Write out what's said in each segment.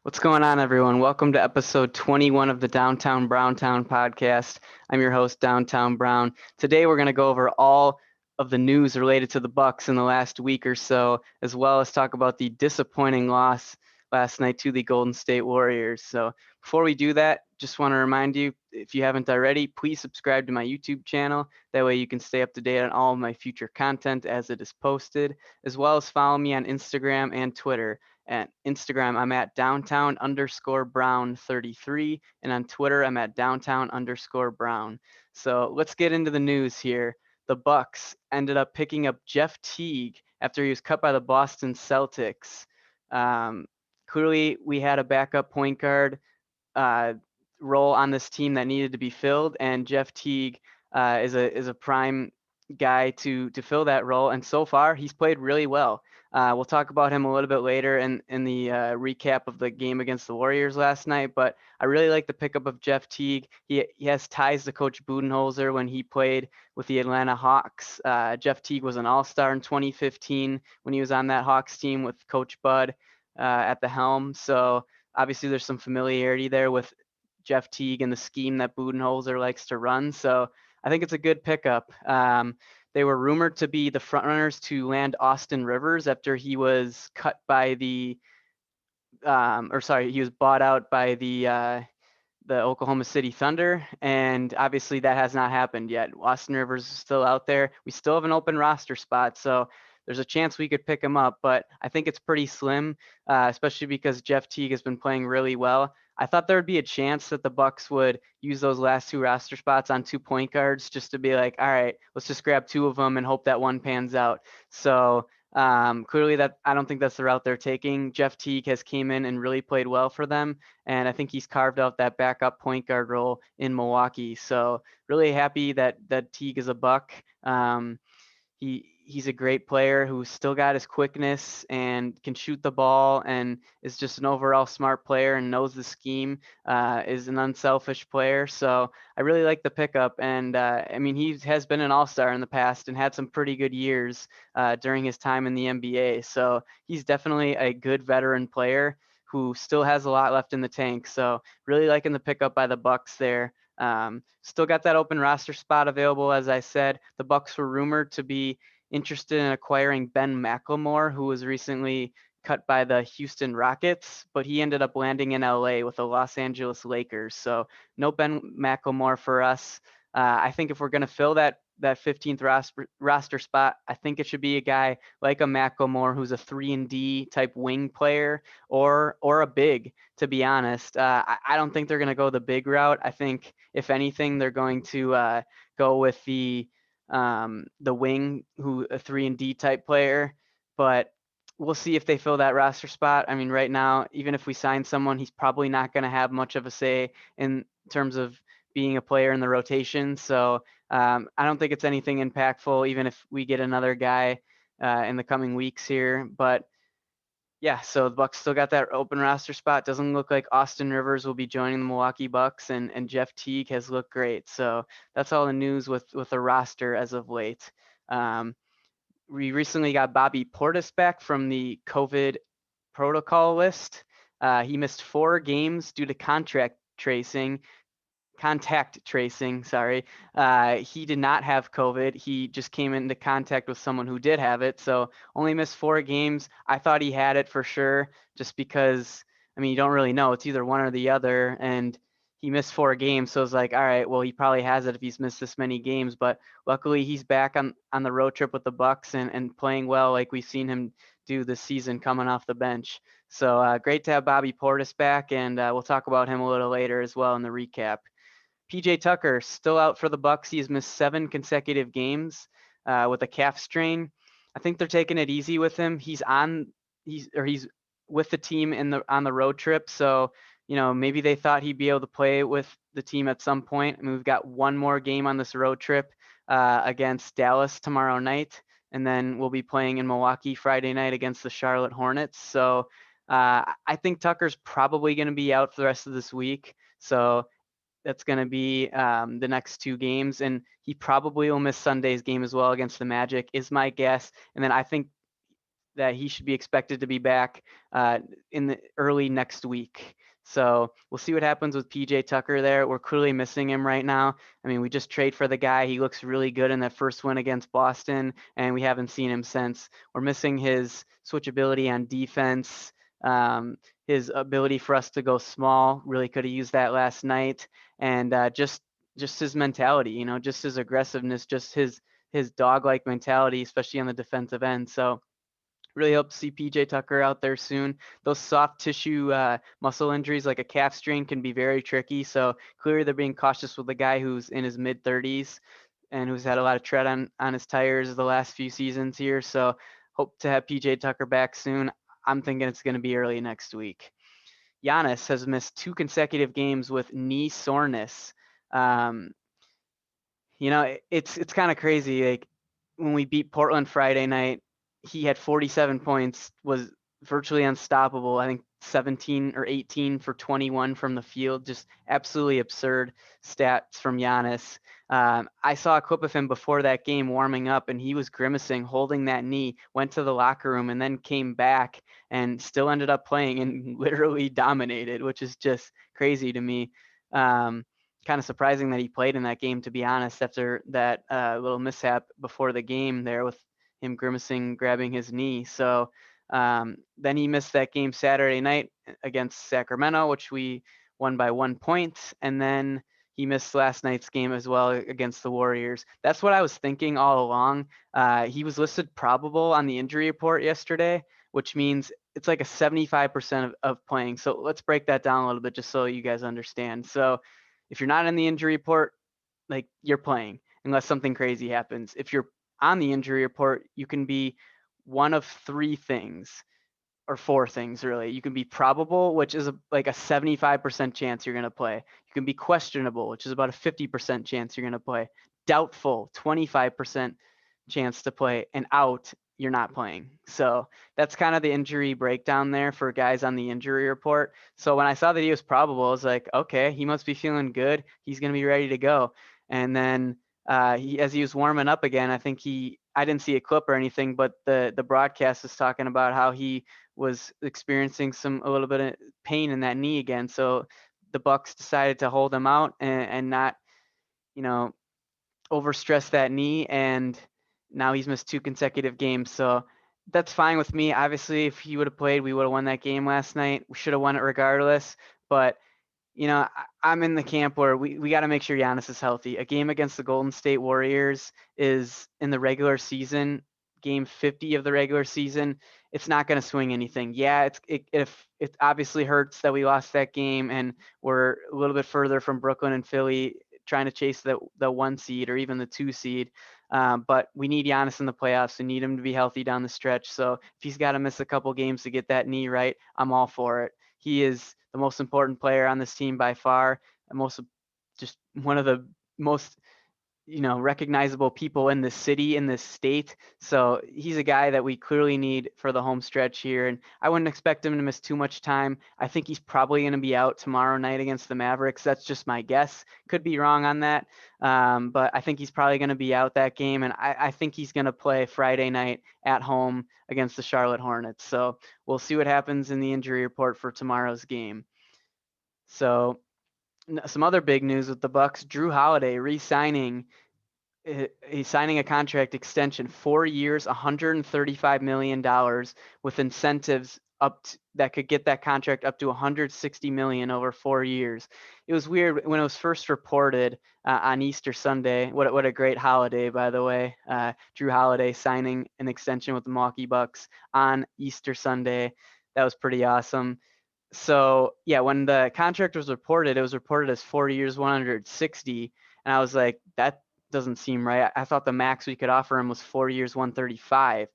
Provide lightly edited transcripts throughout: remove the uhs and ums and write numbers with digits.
What's going on, everyone? Welcome to episode 21 of the Downtown Browntown podcast. I'm your host, Downtown Brown. Today, we're going to go over all of the news related to the Bucks in the last week or so, as well as talk about the disappointing loss last night to the Golden State Warriors. So, before we do that, just want to remind you, if you haven't already, please subscribe to my YouTube channel. That way, you can stay up to date on all of my future content as it is posted, as well as follow me on Instagram and Twitter. At Instagram, I'm at downtown_brown33. And on Twitter, I'm at downtown_brown. So let's get into the news here. The Bucks ended up picking up Jeff Teague after he was cut by the Boston Celtics. Clearly, we had a backup point guard role on this team that needed to be filled, and Jeff Teague is a prime guy to fill that role. And so far, he's played really well. We'll talk about him a little bit later in the recap of the game against the Warriors last night, but I really like the pickup of Jeff Teague. He has ties to Coach Budenholzer when he played with the Atlanta Hawks. Jeff Teague was an all-star in 2015 when he was on that Hawks team with Coach Bud at the helm. So obviously there's some familiarity there with Jeff Teague and the scheme that Budenholzer likes to run. So I think it's a good pickup. They were rumored to be the frontrunners to land Austin Rivers after he was cut by he was bought out by the Oklahoma City Thunder, and obviously that has not happened yet. Austin Rivers is still out there. We still have an open roster spot, so there's a chance we could pick him up, but I think it's pretty slim, especially because Jeff Teague has been playing really well. I thought there would be a chance that the Bucks would use those last two roster spots on 2 point guards just to be like, all right, let's just grab two of them and hope that one pans out. So clearly that I don't think that's the route they're taking. Jeff Teague has came in and really played well for them, and I think he's carved out that backup point guard role in Milwaukee. So really happy that Teague is a Buck. He's a great player who's still got his quickness and can shoot the ball and is just an overall smart player and knows the scheme, is an unselfish player. So I really like the pickup. And I mean, he has been an all-star in the past and had some pretty good years during his time in the NBA. So he's definitely a good veteran player who still has a lot left in the tank. So really liking the pickup by the Bucks there. Still got that open roster spot available. As I said, the Bucks were rumored to be interested in acquiring Ben McLemore, who was recently cut by the Houston Rockets, but he ended up landing in LA with the Los Angeles Lakers. So no Ben McLemore for us. I think if we're going to fill that 15th roster spot, I think it should be a guy like a McLemore who's a 3-and-D type wing player or a big, to be honest. I don't think they're going to go the big route. I think if anything, they're going to go with the wing, who a 3-and-D type player, but we'll see if they fill that roster spot. I mean, right now, even if we sign someone, he's probably not going to have much of a say in terms of being a player in the rotation. So I don't think it's anything impactful, even if we get another guy in the coming weeks here. But yeah, so the Bucks still got that open roster spot. Doesn't look like Austin Rivers will be joining the Milwaukee Bucks, and Jeff Teague has looked great. So that's all the news with the roster as of late. We recently got Bobby Portis back from the COVID protocol list. He missed 4 games due to contact tracing, sorry. He did not have COVID. He just came into contact with someone who did have it. So only missed 4 games. I thought he had it for sure, just because, I mean, you don't really know. It's either one or the other. And he missed 4 games. So it's like, all right, well, he probably has it if he's missed this many games. But luckily he's back on the road trip with the Bucks and playing well like we've seen him do this season coming off the bench. So great to have Bobby Portis back. And we'll talk about him a little later as well in the recap. PJ Tucker still out for the Bucks. He's missed 7 consecutive games with a calf strain. I think they're taking it easy with him. He's with the team on the road trip, so maybe they thought he'd be able to play with the team at some point. I mean, we've got one more game on this road trip against Dallas tomorrow night, and then we'll be playing in Milwaukee Friday night against the Charlotte Hornets. So I think Tucker's probably going to be out for the rest of this week. So that's going to be the next 2 games, and he probably will miss Sunday's game as well against the Magic, is my guess. And then I think that he should be expected to be back in the early next week. So we'll see what happens with PJ Tucker there. We're clearly missing him right now. I mean, we just trade for the guy. He looks really good in that first win against Boston, and we haven't seen him since. We're missing his switchability on defense. His ability for us to go small, really could have used that last night. And just his mentality, just his aggressiveness, just his dog-like mentality, especially on the defensive end. So really hope to see PJ Tucker out there soon. Those soft tissue muscle injuries like a calf strain can be very tricky. So clearly they're being cautious with the guy who's in his mid 30s and who's had a lot of tread on his tires the last few seasons here. So hope to have PJ Tucker back soon. I'm thinking it's going to be early next week. Giannis has missed 2 consecutive games with knee soreness. Um, it's kind of crazy. Like when we beat Portland Friday night, he had 47 points, was virtually unstoppable. I think 17 or 18 for 21 from the field, just absolutely absurd stats from Giannis. I saw a clip of him before that game warming up, and he was grimacing, holding that knee, went to the locker room, and then came back and still ended up playing and literally dominated, which is just crazy to me. Kind of surprising that he played in that game, to be honest, after that little mishap before the game there with him grimacing, grabbing his knee. So then he missed that game Saturday night against Sacramento, which we won by 1 point. And then he missed last night's game as well against the Warriors. That's what I was thinking all along. He was listed probable on the injury report yesterday, which means it's like a 75% of playing. So let's break that down a little bit just so you guys understand. So if you're not in the injury report, like you're playing unless something crazy happens. If you're on the injury report, you can be one of 3 things or 4 things really. You can be probable, which is like a 75% chance you're going to play. You can be questionable, which is about a 50% chance you're going to play. Doubtful, 25% chance to play, and out, you're not playing. So that's kind of the injury breakdown there for guys on the injury report. So when I saw that he was probable, I was like, okay, he must be feeling good. He's going to be ready to go. And then as he was warming up again, I didn't see a clip or anything, but the broadcast was talking about how he was experiencing a little bit of pain in that knee again. So the Bucks decided to hold him out and not, overstress that knee, and now he's missed 2 consecutive games. So that's fine with me. Obviously, if he would have played, we would have won that game last night. We should have won it regardless. But I'm in the camp where we got to make sure Giannis is healthy. A game against the Golden State Warriors is in the regular season, game 50 of the regular season. It's not going to swing anything. Yeah, it obviously hurts that we lost that game and we're a little bit further from Brooklyn and Philly trying to chase the 1 seed or even the 2 seed. But we need Giannis in the playoffs. We need him to be healthy down the stretch. So if he's got to miss a couple games to get that knee right, I'm all for it. He is the most important player on this team by far, and just one of the most recognizable people in this city, in this state. So he's a guy that we clearly need for the home stretch here. And I wouldn't expect him to miss too much time. I think he's probably going to be out tomorrow night against the Mavericks. That's just my guess. Could be wrong on that. But I think he's probably going to be out that game. And I think he's going to play Friday night at home against the Charlotte Hornets. So we'll see what happens in the injury report for tomorrow's game. So some other big news with the Bucks: Jrue Holiday re-signing. He's signing a contract extension, 4 years, $135 million with incentives that could get that contract up to $160 million over 4 years. It was weird when it was first reported on Easter Sunday. What a great holiday, by the way. Jrue Holiday signing an extension with the Milwaukee Bucks on Easter Sunday. That was pretty awesome. So yeah, when the contract was reported, it was reported as 4 years, 160, and I was like, that doesn't seem right. I thought the max we could offer him was 4 years, 135.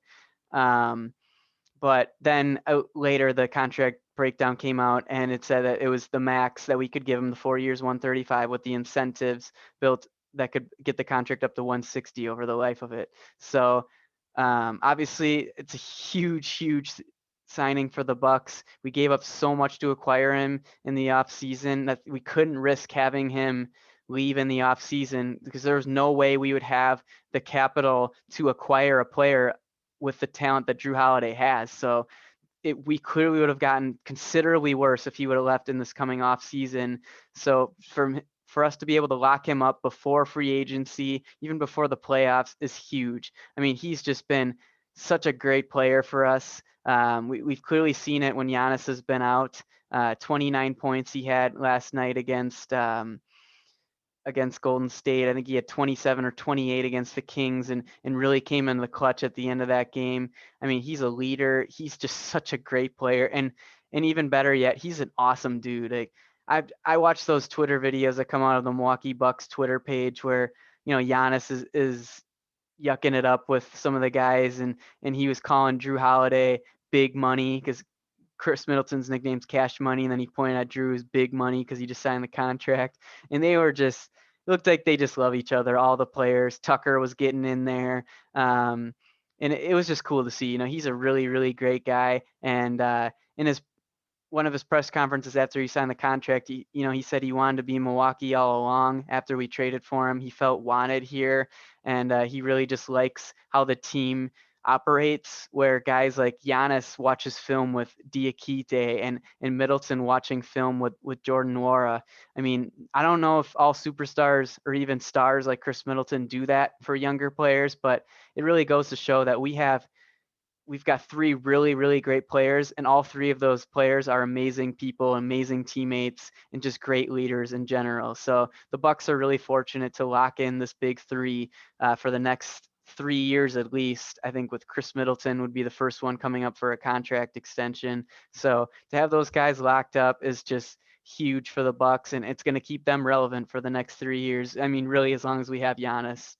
But then later the contract breakdown came out and it said that it was the max that we could give him, the 4 years, 135, with the incentives built that could get the contract up to 160 over the life of it. So obviously it's a huge signing for the Bucks. We gave up so much to acquire him in the offseason that we couldn't risk having him leave in the offseason because there was no way we would have the capital to acquire a player with the talent that Drew Holiday has. So we clearly would have gotten considerably worse if he would have left in this coming off season. So for us to be able to lock him up before free agency, even before the playoffs, is huge. I mean, he's just been such a great player for us. We've clearly seen it when Giannis has been out. 29 points he had last night against Golden State. I think he had 27 or 28 against the Kings and really came in the clutch at the end of that game. I mean, he's a leader. He's just such a great player. And even better yet, he's an awesome dude. Like, I watch those Twitter videos that come out of the Milwaukee Bucks Twitter page where, Giannis is yucking it up with some of the guys and he was calling Drew Holiday big money because Chris Middleton's nickname's Cash Money, and then he pointed at Drew as Big Money because he just signed the contract. And they were just, it looked like they just love each other, all the players. Tucker was getting in there. And it was just cool to see. He's a really, really great guy. And in one of his press conferences after he signed the contract, he said he wanted to be in Milwaukee all along after we traded for him. He felt wanted here, and he really just likes how the team operates, where guys like Giannis watches film with Diakite and Middleton watching film with Jordan Nwora. I mean, I don't know if all superstars or even stars like Chris Middleton do that for younger players, but it really goes to show that we've got three really, really great players, and all three of those players are amazing people, amazing teammates, and just great leaders in general. So the Bucks are really fortunate to lock in this big three for the next 3 years at least. I think with Chris Middleton would be the first one coming up for a contract extension. So to have those guys locked up is just huge for the Bucks, and it's going to keep them relevant for the next 3 years. I mean, really, as long as we have Giannis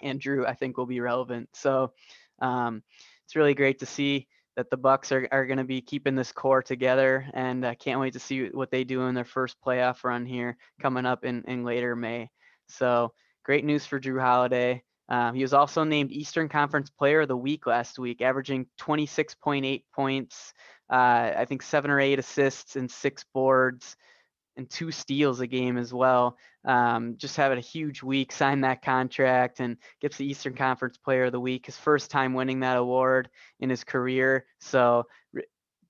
and Drew, I think will be relevant. So it's really great to see that the Bucks are going to be keeping this core together, and I can't wait to see what they do in their first playoff run here coming up in later May. So great news for Drew Holiday. He was also named Eastern Conference Player of the Week last week, averaging 26.8 points, I think 7 or 8 assists and 6 boards and 2 steals a game as well. Just having a huge week, signed that contract and gets the Eastern Conference Player of the Week, his first time winning that award in his career. So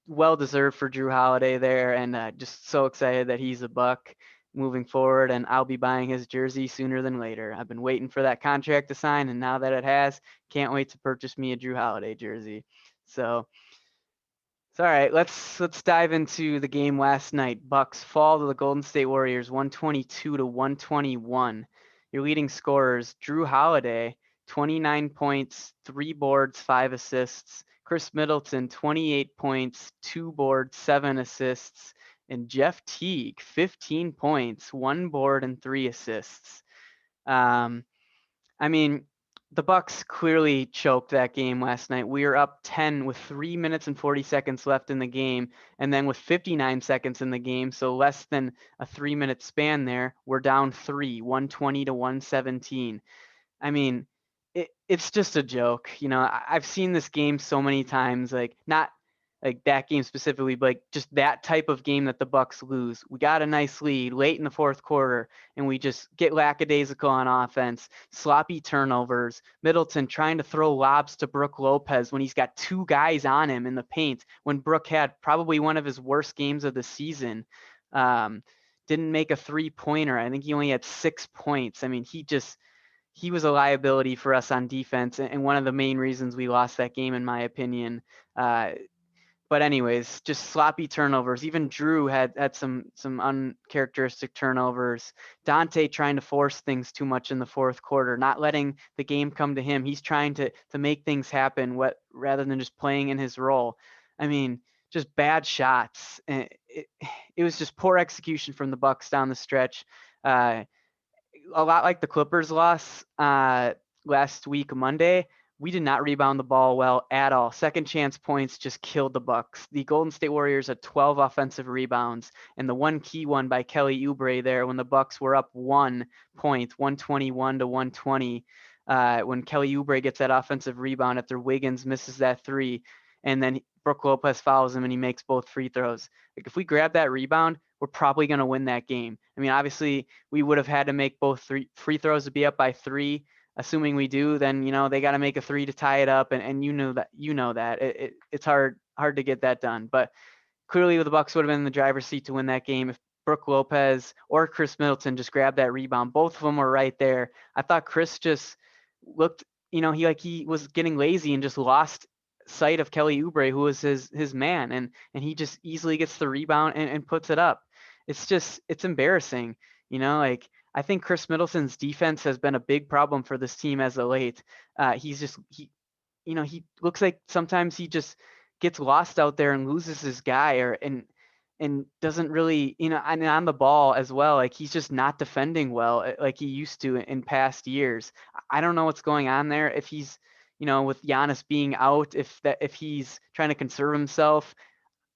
well deserved for Drew Holiday there, and just so excited that he's a Buck moving forward, and I'll be buying his jersey sooner than later. I've been waiting for that contract to sign, and now that it has, can't wait to purchase me a Drew Holiday jersey. So all right, let's dive into the game last night. Bucks fall to the Golden State Warriors 122-121. Your leading scorers, Drew Holiday, 29 points, 3 boards, 5 assists. Chris Middleton, 28 points, 2 boards, 7 assists. And Jeff Teague, 15 points, 1 board, and 3 assists. I mean, the Bucks clearly choked that game last night. We were up 10 with 3 minutes and 40 seconds left in the game, and then with 59 seconds in the game, so less than a 3-minute span there, we're down 3, 120-117. I mean, it's just a joke. I've seen this game so many times, like not like that game specifically, but like just that type of game that the Bucks lose. We got a nice lead late in the fourth quarter, and we just get lackadaisical on offense, sloppy turnovers. Middleton trying to throw lobs to Brook Lopez when he's got 2 guys on him in the paint, when Brook had probably one of his worst games of the season. Didn't make a 3-pointer. I think he only had 6 points. I mean, he was a liability for us on defense, and one of the main reasons we lost that game, in my opinion. But anyways, just sloppy turnovers. Even Drew had some uncharacteristic turnovers. Dante trying to force things too much in the fourth quarter, not letting the game come to him. He's trying to make things happen rather than just playing in his role. I mean, just bad shots. It was just poor execution from the Bucks down the stretch. A lot like the Clippers loss last week Monday. We did not rebound the ball well at all. Second chance points just killed the Bucks. The Golden State Warriors had 12 offensive rebounds, and the one key one by Kelly Oubre there when the Bucks were up 1 point, 121-120, when Kelly Oubre gets that offensive rebound after Wiggins misses that 3, and then Brook Lopez fouls him and he makes both free throws. Like, if we grab that rebound, we're probably going to win that game. I mean, obviously we would have had to make both free throws to be up by 3. assuming we do, then, they got to make a three to tie it up. And you know that it's hard to get that done. But clearly the Bucks would have been in the driver's seat to win that game if Brook Lopez or Chris Middleton just grabbed that rebound. Both of them were right there. I thought Chris just looked, he was getting lazy and just lost sight of Kelly Oubre, who was his man, and he just easily gets the rebound and puts it up. It's embarrassing, like I think Chris Middleton's defense has been a big problem for this team as of late. He looks like sometimes he just gets lost out there and loses his guy and doesn't really, and on the ball as well. Like he's just not defending well like he used to in past years. I don't know what's going on there. If he's, with Giannis being out, if he's trying to conserve himself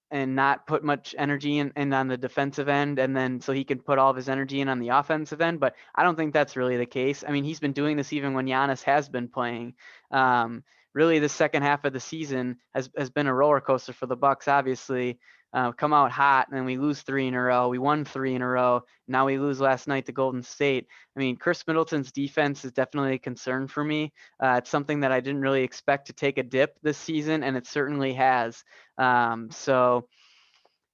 and not put much energy in on the defensive end, and then so he can put all of his energy in on the offensive end. But I don't think that's really the case. I mean, he's been doing this even when Giannis has been playing. Really, the second half of the season has been a roller coaster for the Bucks. Obviously, come out hot and then we lose 3 in a row. We won 3 in a row. Now we lose last night to Golden State. I mean, Chris Middleton's defense is definitely a concern for me. It's something that I didn't really expect to take a dip this season, and it certainly has. So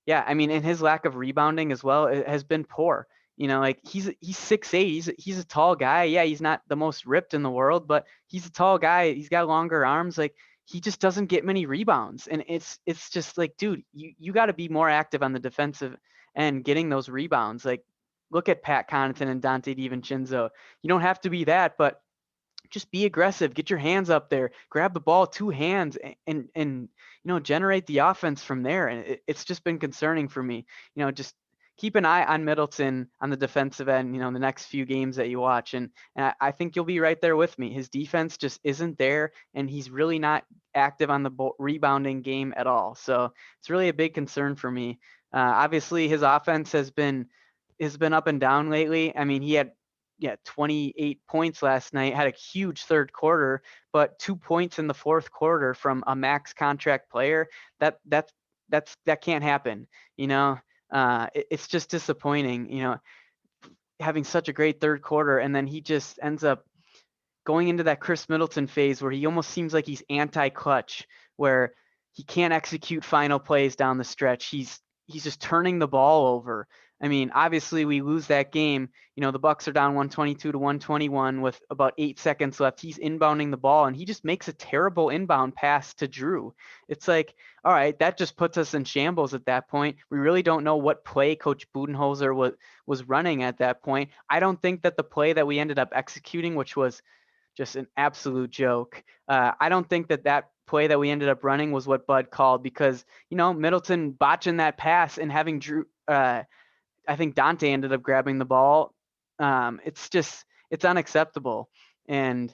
yeah, I mean, and his lack of rebounding as well has been poor. Like he's 6'8", he's a tall guy. Yeah, he's not the most ripped in the world, but he's a tall guy. He's got longer arms. Like he just doesn't get many rebounds, and it's just like, dude, you got to be more active on the defensive end, getting those rebounds. Like look at Pat Connaughton and Dante DiVincenzo. You don't have to be that, but just be aggressive, get your hands up there, grab the ball 2 hands, and generate the offense from there. And it's just been concerning for me. Just keep an eye on Middleton on the defensive end, the next few games that you watch. And I think you'll be right there with me. His defense just isn't there, and he's really not active on the rebounding game at all. So it's really a big concern for me. Obviously, his offense has been up and down lately. I mean, he had 28 points last night, had a huge third quarter, but 2 points in the fourth quarter from a max contract player, that can't happen. It's just disappointing, having such a great third quarter, and then he just ends up going into that Chris Middleton phase where he almost seems like he's anti-clutch, where he can't execute final plays down the stretch. He's just turning the ball over. I mean, obviously we lose that game. The Bucks are down 122 to 121 with about 8 seconds left. He's inbounding the ball and he just makes a terrible inbound pass to Drew. It's like, all right, that just puts us in shambles at that point. We really don't know what play Coach Budenholzer was running at that point. I don't think that the play that we ended up executing, which was just an absolute joke, I don't think that play that we ended up running was what Bud called, because, Middleton botching that pass and having Drew, I think Dante ended up grabbing the ball. It's unacceptable. And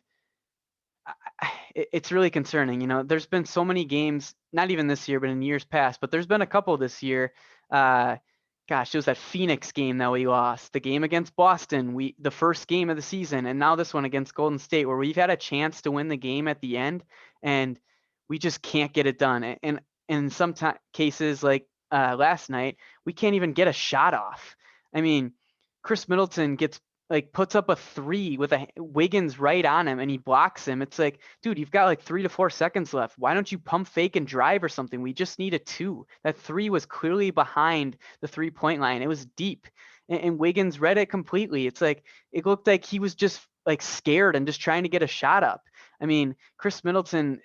it's really concerning. There's been so many games, not even this year, but in years past, but there's been a couple this year. Gosh, it was that Phoenix game that we lost, the game against Boston, the first game of the season, and now this one against Golden State, where we've had a chance to win the game at the end and we just can't get it done. And in some cases, like last night, we can't even get a shot off. I mean, Chris Middleton puts up a 3 with a Wiggins right on him and he blocks him. It's like, dude, you've got like 3 to 4 seconds left. Why don't you pump fake and drive or something? We just need a 2. That 3 was clearly behind the 3-point line. It was deep, and Wiggins read it completely. It's like, it looked like he was just like scared and just trying to get a shot up. I mean, Chris Middleton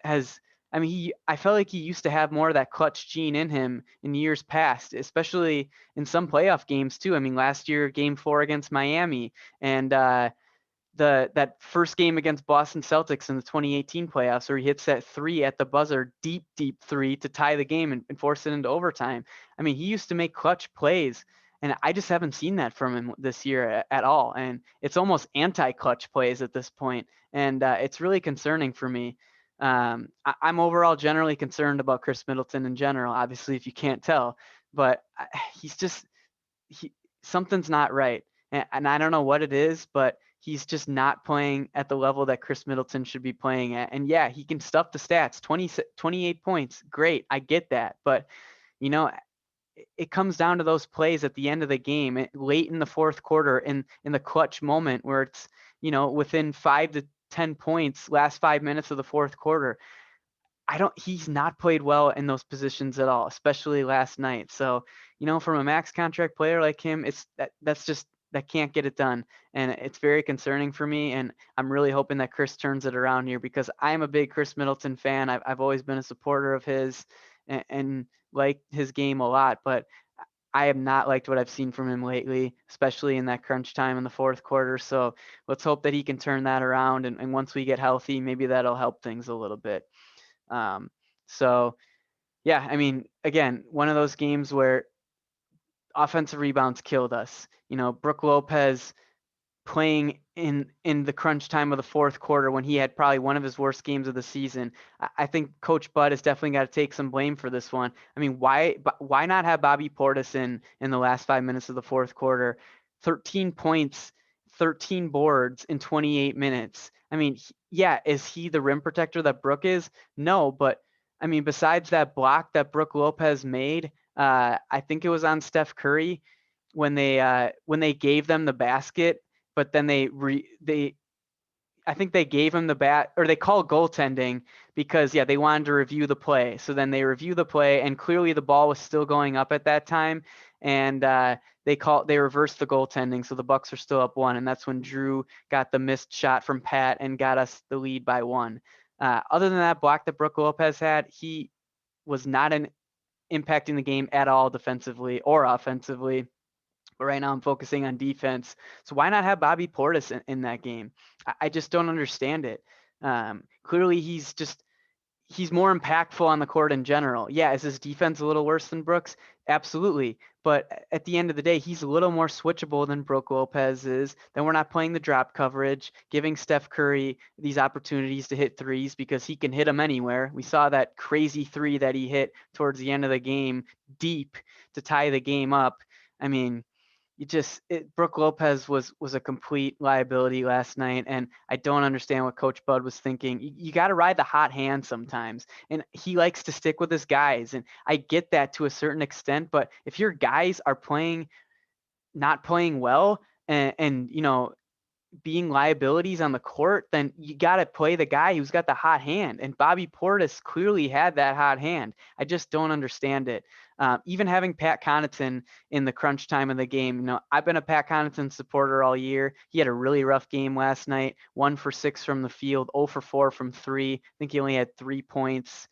I felt like he used to have more of that clutch gene in him in years past, especially in some playoff games too. I mean, last year, Game 4 against Miami, and that first game against Boston Celtics in the 2018 playoffs, where he hits that 3 at the buzzer, deep 3 to tie the game and force it into overtime. I mean, he used to make clutch plays, and I just haven't seen that from him this year at all. And it's almost anti-clutch plays at this point, and it's really concerning for me. I'm overall generally concerned about Chris Middleton in general, obviously, if you can't tell, but something's not right. And I don't know what it is, but he's just not playing at the level that Chris Middleton should be playing at. And yeah, he can stuff the stats, 28 points. Great. I get that. But, it comes down to those plays at the end of the game, late in the fourth quarter, in the clutch moment where it's, within 5 10 points last 5 minutes of the fourth quarter. He's not played well in those positions at all, especially last night. So, from a max contract player like him, that can't get it done. And it's very concerning for me. And I'm really hoping that Khris turns it around here, because I'm a big Khris Middleton fan. I've always been a supporter of his, and like his game a lot, but I have not liked what I've seen from him lately, especially in that crunch time in the fourth quarter. So let's hope that he can turn that around. And once we get healthy, maybe that'll help things a little bit. Um, so yeah, I mean, again, one of those games where offensive rebounds killed us. Brook Lopez playing in the crunch time of the fourth quarter when he had probably one of his worst games of the season. I think Coach Bud has definitely got to take some blame for this one. I mean, why not have Bobby Portis in the last 5 minutes of the fourth quarter? 13 points, 13 boards in 28 minutes. I mean, yeah, is he the rim protector that Brook is? No, but I mean, besides that block that Brook Lopez made, I think it was on Steph Curry when they gave them the basket, but then I think they gave him the bat, or they called goaltending because they wanted to review the play. So then they review the play, and clearly the ball was still going up at that time, and they reversed the goaltending, so the Bucks are still up 1, and that's when Jrue got the missed shot from Pat and got us the lead by 1. Other than that block that Brook Lopez had, he was not impacting the game at all defensively or offensively. But right now I'm focusing on defense. So why not have Bobby Portis in that game? I just don't understand it. Clearly he's more impactful on the court in general. Yeah, is his defense a little worse than Brooks? Absolutely. But at the end of the day, he's a little more switchable than Brook Lopez is. Then we're not playing the drop coverage, giving Steph Curry these opportunities to hit threes because he can hit them anywhere. We saw that crazy 3 that he hit towards the end of the game deep to tie the game up. I mean, Brook Lopez was a complete liability last night, and I don't understand what Coach Bud was thinking. You got to ride the hot hand sometimes, and he likes to stick with his guys, and I get that to a certain extent. But if your guys are not playing well, and being liabilities on the court, then you got to play the guy who's got the hot hand. And Bobby Portis clearly had that hot hand. I just don't understand it. Even having Pat Connaughton in the crunch time of the game, I've been a Pat Connaughton supporter all year. He had a really rough game last night, 1 for 6 from the field, 0 for 4 from 3. I think he only had 3 points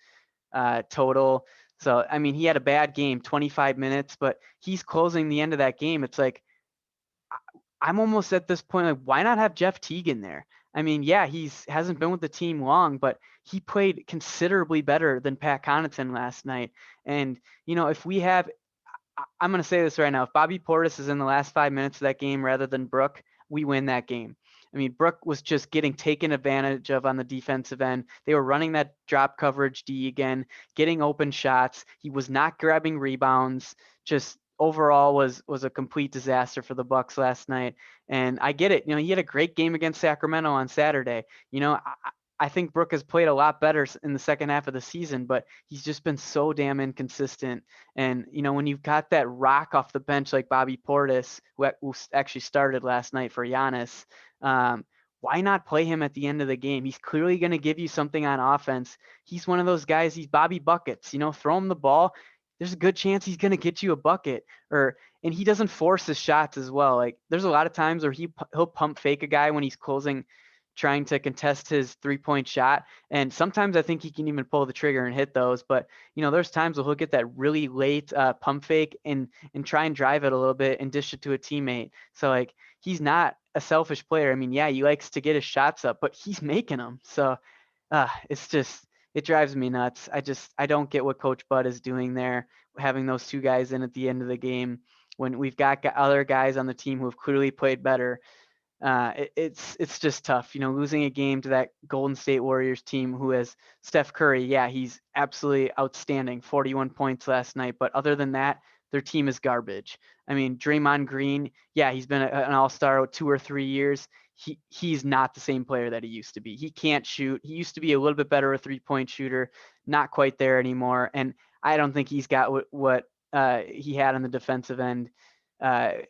total. So, I mean, he had a bad game, 25 minutes, but he's closing the end of that game. It's like, I'm almost at this point, like, why not have Jeff Teague in there? I mean, yeah, hasn't been with the team long, but he played considerably better than Pat Connaughton last night. And, if we have, I'm going to say this right now, if Bobby Portis is in the last 5 minutes of that game rather than Brook, we win that game. I mean, Brook was just getting taken advantage of on the defensive end. They were running that drop coverage D again, getting open shots. He was not grabbing rebounds. Just overall was a complete disaster for the Bucks last night. And I get it. He had a great game against Sacramento on Saturday. I think Brook has played a lot better in the second half of the season, but he's just been so damn inconsistent. And, when you've got that rock off the bench like Bobby Portis, who actually started last night for Giannis, why not play him at the end of the game? He's clearly going to give you something on offense. He's one of those guys, he's Bobby Buckets, throw him the ball. There's a good chance he's going to get you a bucket, and he doesn't force his shots as well. Like, there's a lot of times where he'll pump fake a guy when he's trying to contest his 3-point shot. And sometimes I think he can even pull the trigger and hit those. But, there's times where he'll get that really late pump fake and try and drive it a little bit and dish it to a teammate. So, like, he's not a selfish player. I mean, yeah, he likes to get his shots up, but he's making them. So it drives me nuts. I don't get what Coach Bud is doing there, having those 2 guys in at the end of the game when we've got other guys on the team who have clearly played better. It's just tough, losing a game to that Golden State Warriors team who has Steph Curry. Yeah, he's absolutely outstanding, 41 points last night. But other than that, their team is garbage. I mean, Draymond Green, yeah, he's been an all-star 2 or 3 years. He's not the same player that he used to be. He can't shoot. He used to be a little bit better a 3-point shooter, not quite there anymore. And I don't think he's got what he had on the defensive end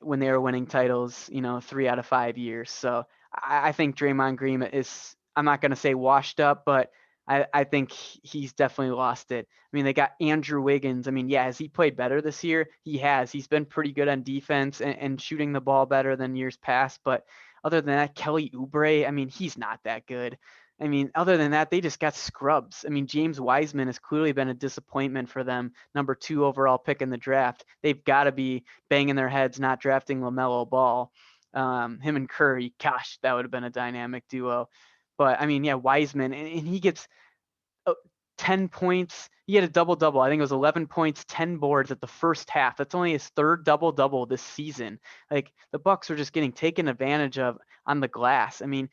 when they were winning titles, 3 out of 5 years. So I think Draymond Green is I'm not going to say washed up, but I think he's definitely lost it. I mean, they got Andrew Wiggins. I mean, yeah, has he played better this year? He has. He's been pretty good on defense and shooting the ball better than years past. But other than that, Kelly Oubre, I mean, he's not that good. I mean, other than that, they just got scrubs. I mean, James Wiseman has clearly been a disappointment for them. Number 2 overall pick in the draft. They've got to be banging their heads not drafting LaMelo Ball. Him and Curry, gosh, that would have been a dynamic duo. But I mean, yeah, Wiseman, and he gets 10 points. He had a double-double. I think it was 11 points, 10 boards at the first half. That's only his 3rd double-double this season. Like, the Bucks are just getting taken advantage of on the glass. I mean,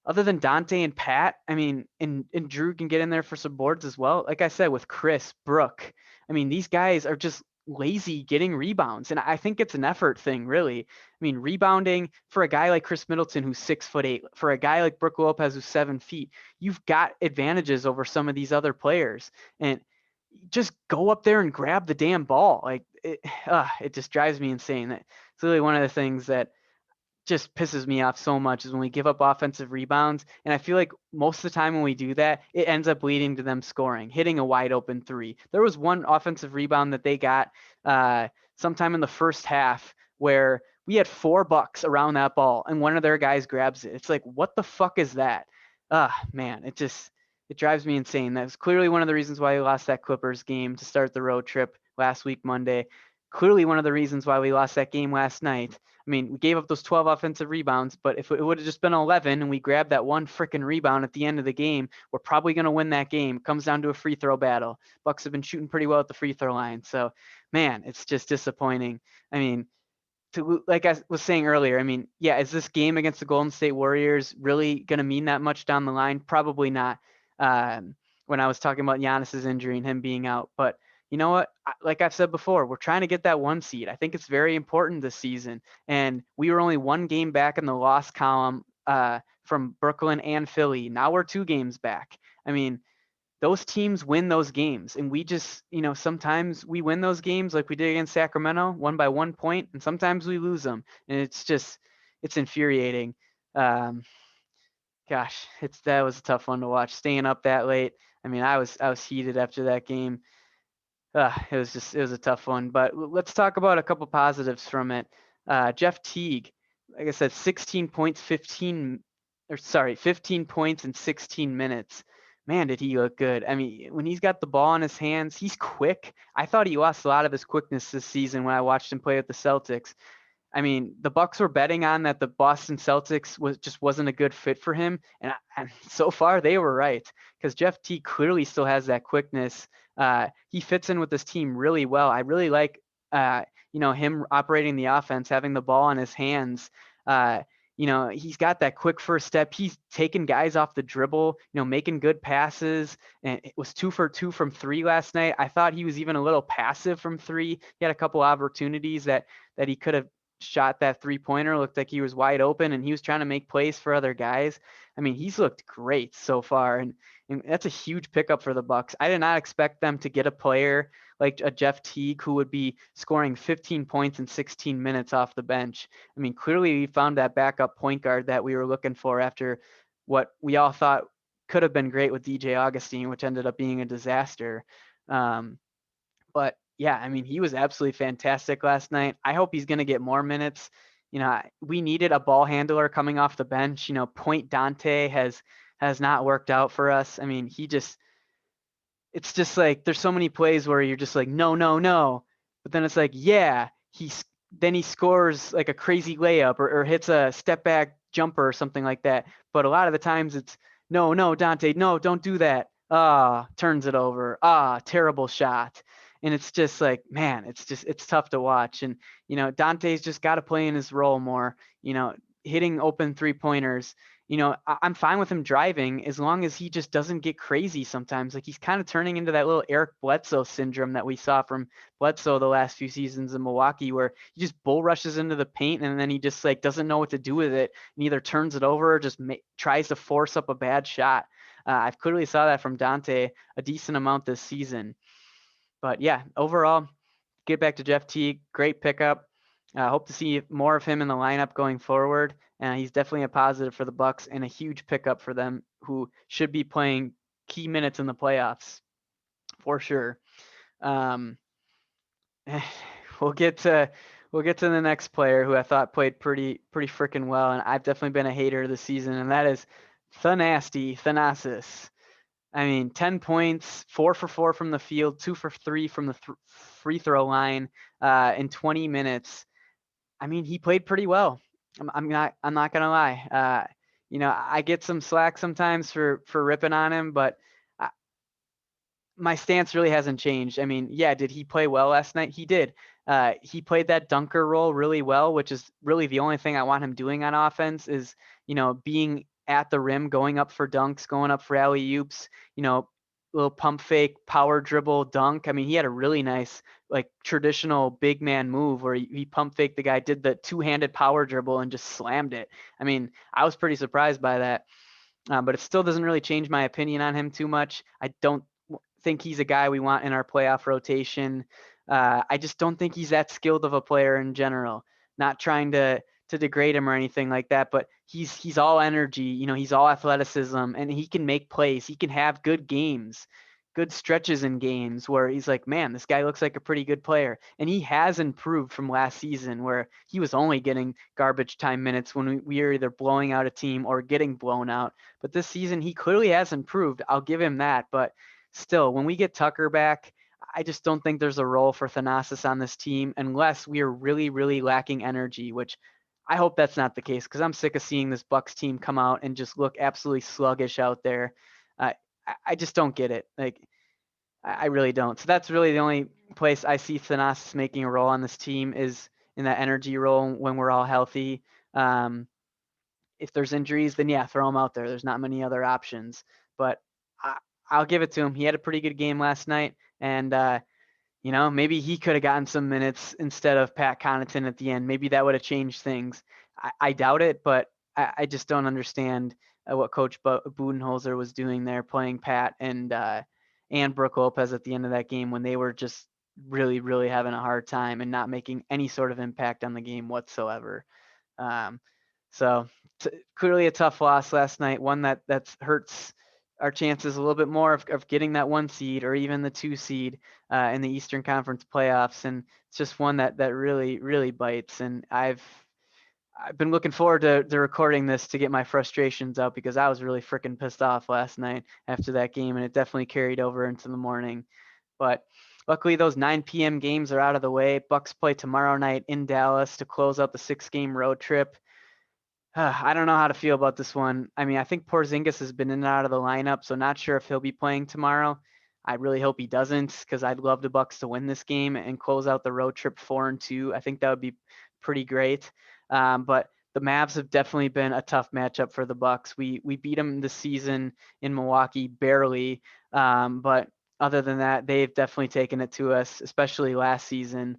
other than Dante and Pat, I mean, and Drew can get in there for some boards as well. Like I said, with Chris, Brooke, I mean, these guys are just lazy getting rebounds. And I think it's an effort thing, really. I mean, rebounding for a guy like Chris Middleton, who's 6'8", for a guy like Brooke Lopez, who's 7 feet, you've got advantages over some of these other players. And just go up there and grab the damn ball. Like, it just drives me insane. It's really one of the things that just pisses me off so much is when we give up offensive rebounds. And I feel like most of the time when we do that, it ends up leading to them scoring, hitting a wide open 3. There was one offensive rebound that they got sometime in the first half where we had 4 Bucks around that ball and one of their guys grabs it. It's like, what the fuck is that? Man, it drives me insane. That was clearly one of the reasons why we lost that Clippers game to start the road trip last week, Monday. Clearly one of the reasons why we lost that game last night. I mean, we gave up those 12 offensive rebounds, but if it would have just been 11 and we grabbed that one freaking rebound at the end of the game, we're probably going to win that game. It comes down to a free throw battle. Bucks have been shooting pretty well at the free throw line. So, man, it's just disappointing. I mean, like I was saying earlier, I mean, yeah, is this game against the Golden State Warriors really going to mean that much down the line? Probably not. When I was talking about Giannis's injury and him being out, but you know what? Like I've said before, we're trying to get that 1 seed. I think it's very important this season. And we were only 1 game back in the loss column from Brooklyn and Philly. Now we're 2 games back. I mean, those teams win those games. And we just, sometimes we win those games like we did against Sacramento, 1 by 1 point, and sometimes we lose them. And it's infuriating. Gosh, that was a tough one to watch. Staying up that late. I mean, I was heated after that game. It was a tough one, but let's talk about a couple positives from it. Jeff Teague, like I said, 15 points in 16 minutes. Man, did he look good. I mean, when he's got the ball in his hands, he's quick. I thought he lost a lot of his quickness this season when I watched him play with the Celtics. I mean, the Bucks were betting on that the Boston Celtics wasn't a good fit for him, and so far they were right, because Jeff Teague clearly still has that quickness. He fits in with this team really well. I really like him operating the offense, having the ball in his hands. He's got that quick first step. He's taking guys off the dribble, making good passes, and it was 2 for 2 from 3 last night. I thought he was even a little passive from 3. He had a couple opportunities that he could have shot that 3-pointer. Looked like he was wide open and he was trying to make plays for other guys. I mean, he's looked great so far, and that's a huge pickup for the Bucks. I did not expect them to get a player like a Jeff Teague who would be scoring 15 points in 16 minutes off the bench. I mean, clearly we found that backup point guard that we were looking for after what we all thought could have been great with DJ Augustine, which ended up being a disaster. But yeah, I mean, he was absolutely fantastic last night. I hope he's going to get more minutes. We needed a ball handler coming off the bench. Point Dante has not worked out for us. I mean, it's just like there's so many plays where you're just like, no, no, no. But then it's like, yeah, then he scores like a crazy layup or hits a step back jumper or something like that. But a lot of the times it's, no, no, Dante, no, don't do that. Turns it over. Terrible shot. And it's just like, man, it's tough to watch. And, Dante's just got to play in his role more, hitting open 3-pointers. I'm fine with him driving as long as he just doesn't get crazy sometimes. Like he's kind of turning into that little Eric Bledsoe syndrome that we saw from Bledsoe the last few seasons in Milwaukee, where he just bull rushes into the paint and then he just like doesn't know what to do with it and either turns it over or just tries to force up a bad shot. I've clearly saw that from Dante a decent amount this season. But yeah, overall, get back to Jeff Teague, great pickup. Hope to see more of him in the lineup going forward. He's definitely a positive for the Bucks and a huge pickup for them, who should be playing key minutes in the playoffs for sure. Um, we'll get to the next player who I thought played pretty freaking well, and I've definitely been a hater this season, and that is Thanasis. I mean, 10 points, 4 for 4 from the field, 2 for 3 from the free throw line in 20 minutes. I mean, he played pretty well. I'm not gonna lie. I get some slack sometimes for ripping on him, but my stance really hasn't changed. I mean, yeah, did he play well last night? He did. He played that dunker role really well, which is really the only thing I want him doing on offense is, being at the rim, going up for dunks, going up for alley oops, little pump fake, power dribble dunk. I mean, he had a really nice, like traditional big man move where he pump faked the guy, did the two-handed power dribble and just slammed it. I mean, I was pretty surprised by that. But it still doesn't really change my opinion on him too much. I don't think he's a guy we want in our playoff rotation. I just don't think he's that skilled of a player in general. Not trying to degrade him or anything like that, but he's all energy. He's all athleticism, and he can make plays. He can have good games, good stretches in games where he's like, man, this guy looks like a pretty good player. And he has improved from last season where he was only getting garbage time minutes when we were either blowing out a team or getting blown out. But this season, he clearly has improved. I'll give him that. But still, when we get Tucker back, I just don't think there's a role for Thanasis on this team unless we are really, really lacking energy, which I hope that's not the case because I'm sick of seeing this Bucks team come out and just look absolutely sluggish out there. I just don't get it. Like, I really don't. So that's really the only place I see Thanasis making a role on this team is in that energy role when we're all healthy. If there's injuries, then yeah, throw him out there. There's not many other options. But I'll give it to him. He had a pretty good game last night, and maybe he could have gotten some minutes instead of Pat Connaughton at the end. Maybe that would have changed things. I doubt it, but I just don't understand what Coach Budenholzer was doing there, playing Pat and Brook Lopez at the end of that game when they were just really, really having a hard time and not making any sort of impact on the game whatsoever. Um, so clearly a tough loss last night, one that hurts our chances a little bit more of getting that 1 seed or even the 2 seed in the Eastern Conference playoffs. And it's just one that really, really bites. And I've been looking forward to recording this to get my frustrations out because I was really freaking pissed off last night after that game, and it definitely carried over into the morning. But luckily, those 9 p.m. games are out of the way. Bucks play tomorrow night in Dallas to close out the 6-game road trip. I don't know how to feel about this one. I mean, I think Porzingis has been in and out of the lineup, so not sure if he'll be playing tomorrow. I really hope he doesn't because I'd love the Bucks to win this game and close out the road trip 4-2. I think that would be pretty great. But the Mavs have definitely been a tough matchup for the Bucks. We beat them this season in Milwaukee barely, but other than that, they've definitely taken it to us, especially last season.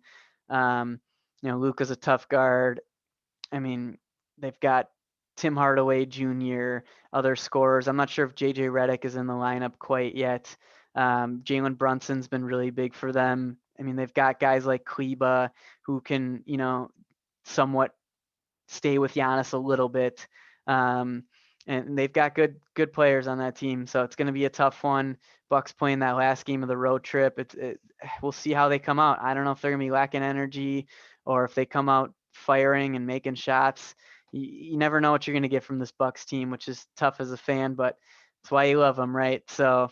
Luka's a tough guard. I mean, they've got Tim Hardaway Jr., other scorers. I'm not sure if JJ Redick is in the lineup quite yet. Jalen Brunson's been really big for them. I mean, they've got guys like Kleba who can, somewhat stay with Giannis a little bit. And they've got good players on that team. So it's going to be a tough one. Bucks playing that last game of the road trip. We'll see how they come out. I don't know if they're going to be lacking energy or if they come out firing and making shots. You never know what you're going to get from this Bucks team, which is tough as a fan, but that's why you love them, right? So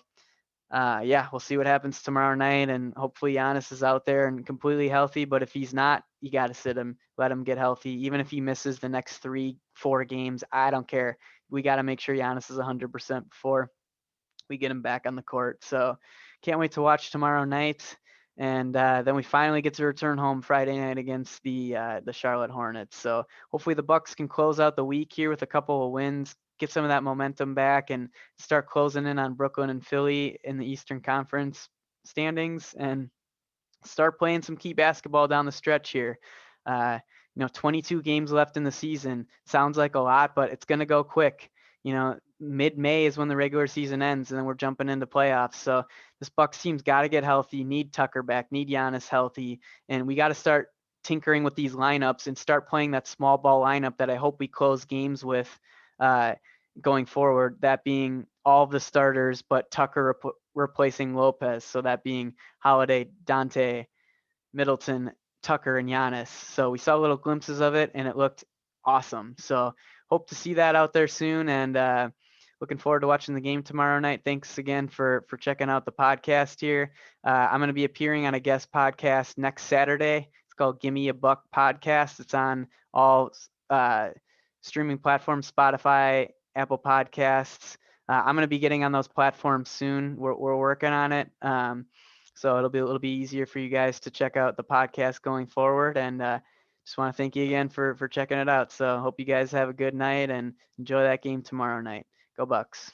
we'll see what happens tomorrow night, and hopefully Giannis is out there and completely healthy. But if he's not, you got to sit him, let him get healthy. Even if he misses the next 3-4 games, I don't care. We got to make sure Giannis is 100% before we get him back on the court. So can't wait to watch tomorrow night. And then we finally get to return home Friday night against the Charlotte Hornets. So hopefully the Bucks can close out the week here with a couple of wins, get some of that momentum back, and start closing in on Brooklyn and Philly in the Eastern Conference standings, and start playing some key basketball down the stretch here. 22 games left in the season. Sounds like a lot, but it's going to go quick. Mid-May is when the regular season ends, and then we're jumping into playoffs. So this Bucks team's got to get healthy, need Tucker back, need Giannis healthy, and we got to start tinkering with these lineups and start playing that small ball lineup that I hope we close games with going forward. That being all of the starters, but Tucker replacing Lopez. So that being Holiday, Dante, Middleton, Tucker, and Giannis. So we saw little glimpses of it, and it looked awesome. So hope to see that out there soon, and looking forward to watching the game tomorrow night. Thanks again for checking out the podcast here. I'm going to be appearing on a guest podcast next Saturday. It's called Gimme a Buck Podcast. It's on all streaming platforms, Spotify, Apple Podcasts. I'm going to be getting on those platforms soon. We're working on it. So it'll be easier for you guys to check out the podcast going forward. And just want to thank you again for checking it out. So hope you guys have a good night and enjoy that game tomorrow night. Go Bucks.